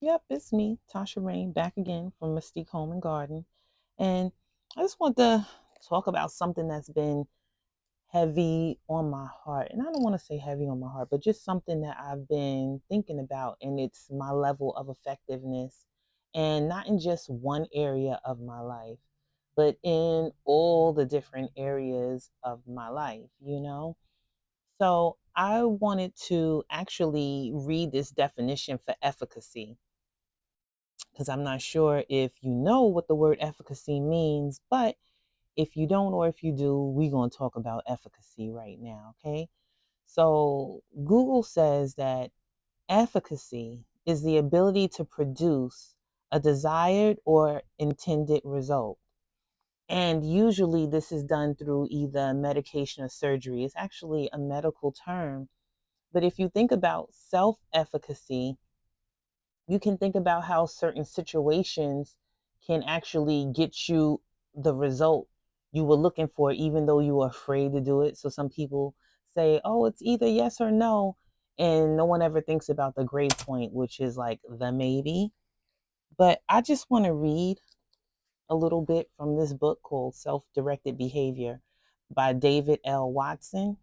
Yep, it's me, Tasha Rain, back again from Mystique Home and Garden. And I just want to talk about something that's been heavy on my heart. And I don't want to say heavy on my heart, but just something that I've been thinking about. And it's my level of effectiveness. And not in just one area of my life, but in all the different areas of my life. So I wanted to actually read this definition for efficacy because I'm not sure if you know what the word efficacy means, but if you don't or if you do, we're going to talk about efficacy right now, okay? So, Google says that efficacy is the ability to produce a desired or intended result. And usually, this is done through either medication or surgery. It's actually a medical term. But if you think about self efficacy, you can think about how certain situations can actually get you the result you were looking for, even though you were afraid to do it. So some people say, oh, it's either yes or no. And no one ever thinks about the grade point, which is like the maybe. But I just want to read a little bit from this book called Self Directed Behavior by David L. Watson,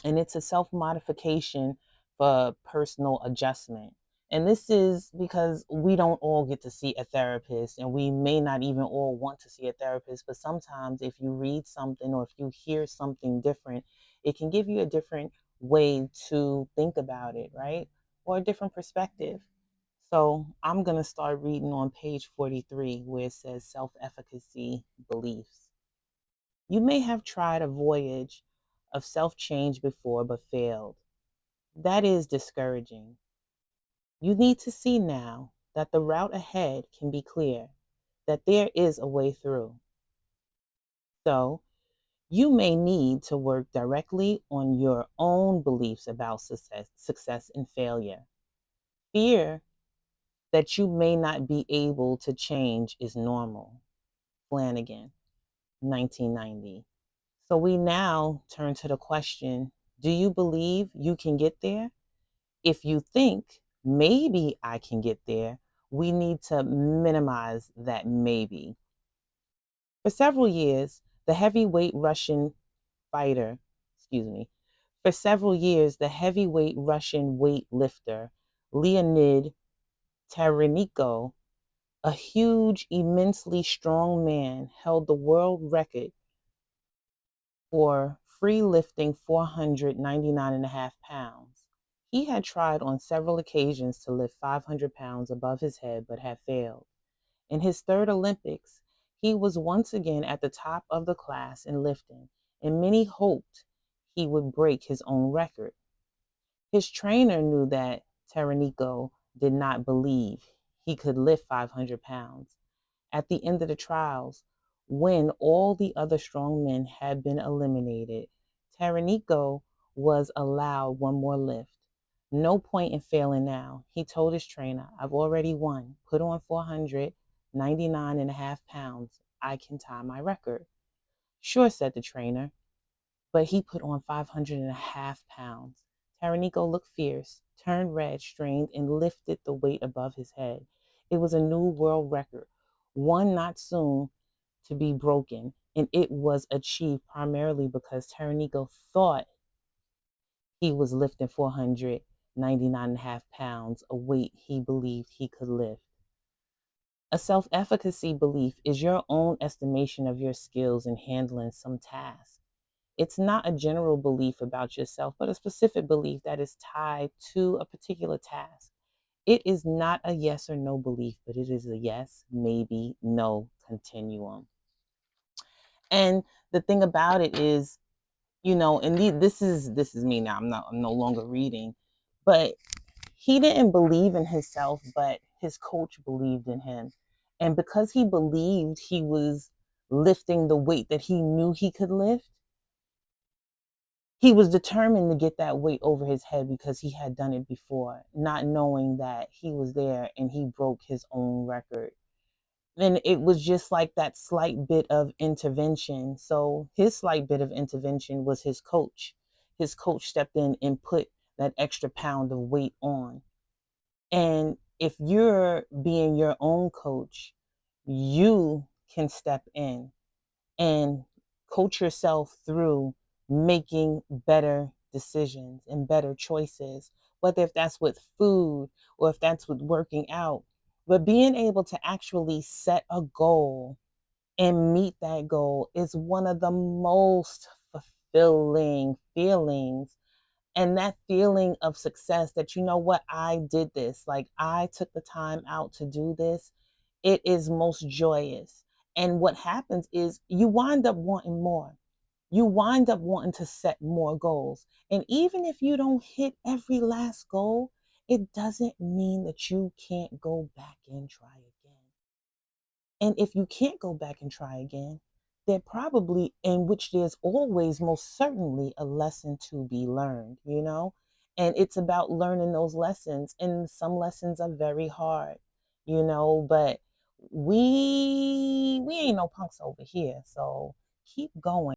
and it's a self modification for personal adjustment. And this is because we don't all get to see a therapist, and we may not even all want to see a therapist. But sometimes, if you read something or if you hear something different, it can give you a different way to think about it, right? Or a different perspective. So I'm going to start reading on page 43 where it says self efficacy beliefs. You may have tried a voyage of self change before but failed. That is discouraging. You need to see now that the route ahead can be clear, that there is a way through. So, you may need to work directly on your own beliefs about success and failure. Fear that you may not be able to change is normal. Flanagan, 1990. So we now turn to the question, do you believe you can get there? If you think maybe I can get there, we need to minimize that maybe. For several years, the heavyweight Russian fighter, excuse me, for several years, the heavyweight Russian weightlifter Leonid Taraniko, a huge, immensely strong man, held the world record for free lifting 499.5 pounds. He had tried on several occasions to lift 500 pounds above his head but had failed. In his third Olympics, he was once again at the top of the class in lifting, and many hoped he would break his own record. His trainer knew that Taraniko did not believe he could lift 500 pounds. At the end of the trials, when all the other strong men had been eliminated, Taraniko was allowed one more lift. No point in failing now, he told his trainer. I've already won. Put on 499.5 pounds. I can tie my record. Sure, said the trainer, but he put on 500.5 pounds. Taraniko looked fierce, turned red, strained, and lifted the weight above his head. It was a new world record, one not soon to be broken, and it was achieved primarily because Taraniko thought he was lifting 499.5 pounds, a weight he believed he could lift. A self efficacy belief is your own estimation of your skills in handling some task. It's not a general belief about yourself, but a specific belief that is tied to a particular task. It is not a yes or no belief, but it is a yes, maybe, no continuum. And the thing about it is, and this is me now. I'm no longer reading, but he didn't believe in himself, but his coach believed in him. And because he believed he was lifting the weight that he knew he could lift, he was determined to get that weight over his head because he had done it before, not knowing that he was there and he broke his own record. And it was just like that slight bit of intervention. So his slight bit of intervention was his coach. His coach stepped in and put that extra pound of weight on. And if you're being your own coach, you can step in and coach yourself through making better decisions and better choices, whether if that's with food or if that's with working out. But being able to actually set a goal and meet that goal is one of the most fulfilling feelings. And that feeling of success that, you know what, I did this, like I took the time out to do this, it is most joyous. And what happens is you wind up wanting more. You wind up wanting to set more goals. And even if you don't hit every last goal, it doesn't mean that you can't go back and try again. And if you can't go back and try again, there probably, in which there's always most certainly a lesson to be learned, you know? And it's about learning those lessons. And some lessons are very hard, you know, but we ain't no punks over here. So keep going.